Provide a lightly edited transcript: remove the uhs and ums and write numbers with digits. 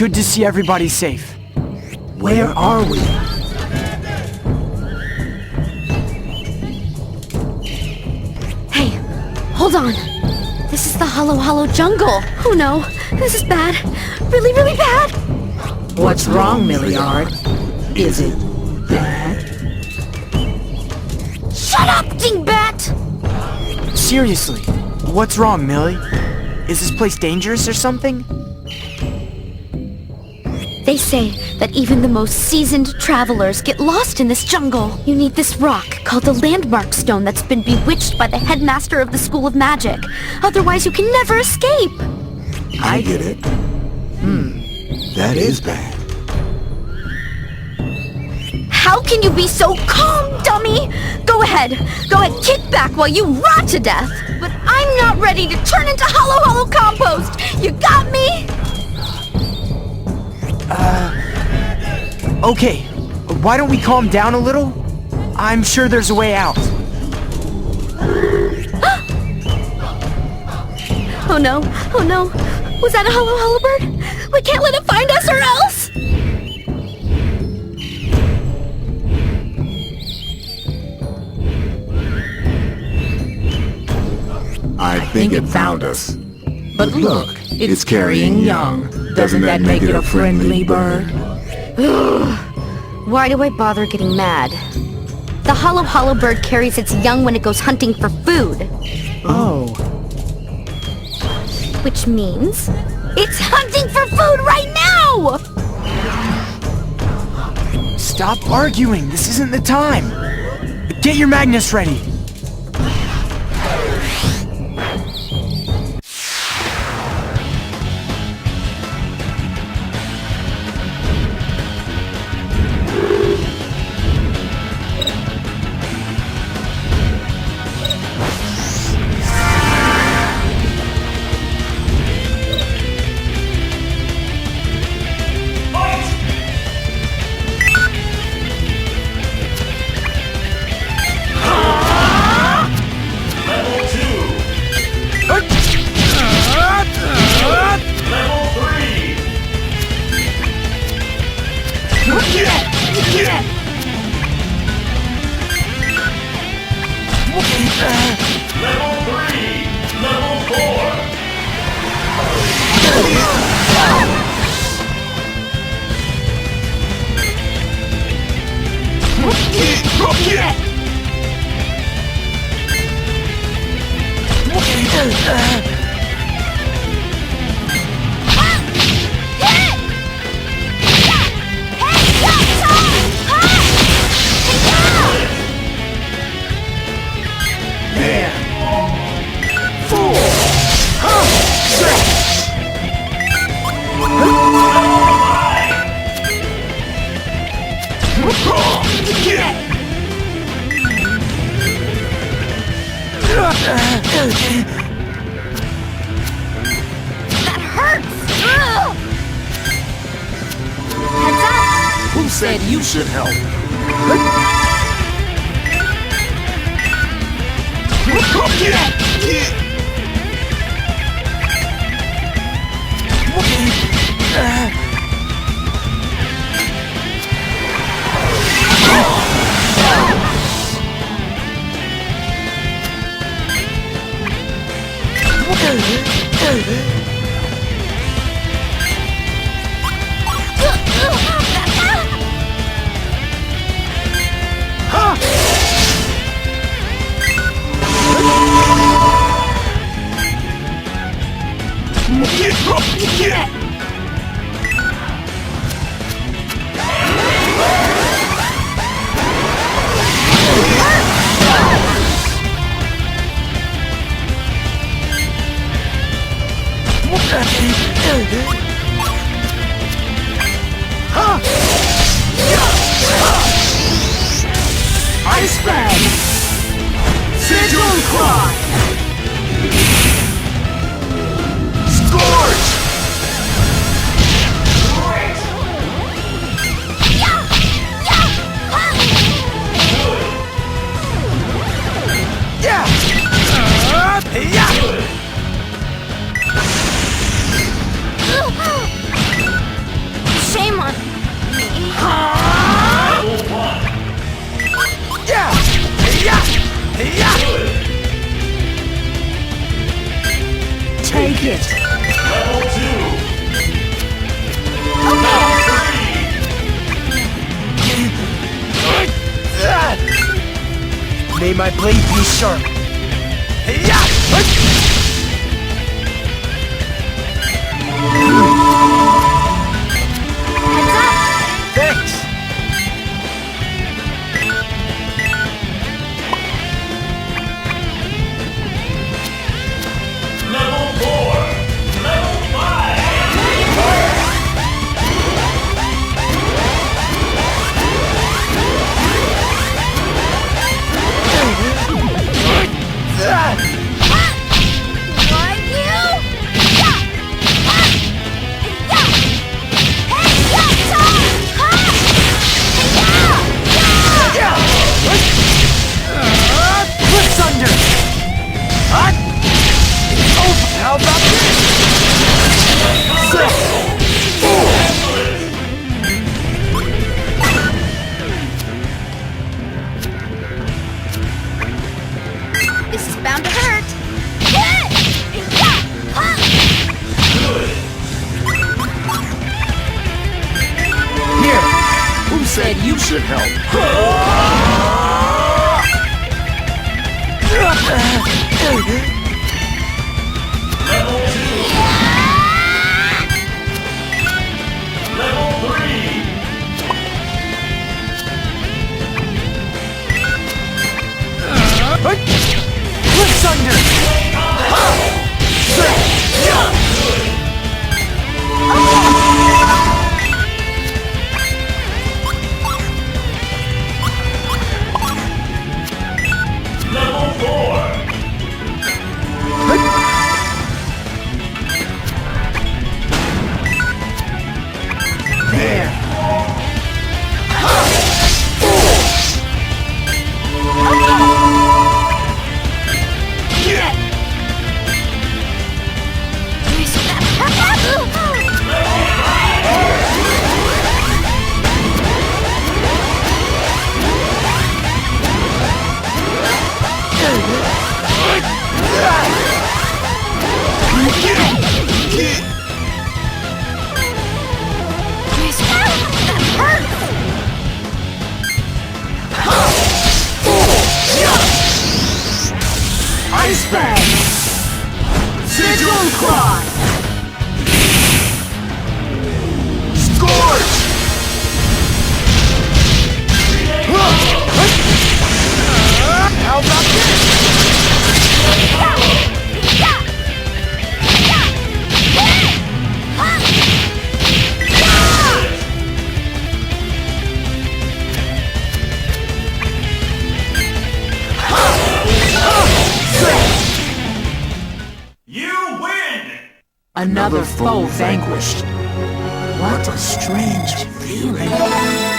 Good to see everybody safe. Where are we? Hey, hold on. This is the Holoholo jungle. Oh no, this is bad. Really, really bad. What's wrong, Milliard? Is it bad? Shut up, dingbat! Seriously, what's wrong, Millie? Is this place dangerous or something? They say that even the most seasoned travelers get lost in this jungle. You need this rock called the Landmark Stone that's been bewitched by the headmaster of the School of Magic. Otherwise, you can never escape. I get it. That is bad. How can you be so calm, dummy? Go ahead, kick back while you rot to death. But I'm not ready to turn into Holoholo compost. You got me? Okay, why don't we calm down a little? I'm sure there's a way out. Oh no, was that a Holoholo bird? We can't let it find us or else! I think it found us. But look, it's carrying young. Doesn't that make it a friendly bird? Why do I bother getting mad? The Holoholo bird carries its young when it goes hunting for food. Oh. Which means it's hunting for food right now! Stop arguing, this isn't the time. Get your Magnus ready. That hurts! Ugh! Heads up! Who said you should help? it! Level 2. May my blade be sharp. Yeah! Heads up! Thanks! Level 4. Level 5. Like you! Yeah! Ha! Yeah! Hey, yeah, Tom! Ha! Yeah! Cliff's under! Hot! Oh, how about This is bound to hurt. Yeah! Ha! Here! Who said you should help? Level 2. Level 3. Cliff's under! Level 4. There! Ice Bag! Sigil Cry! Scorch! How about this? You win! Another foe vanquished. What a strange feeling.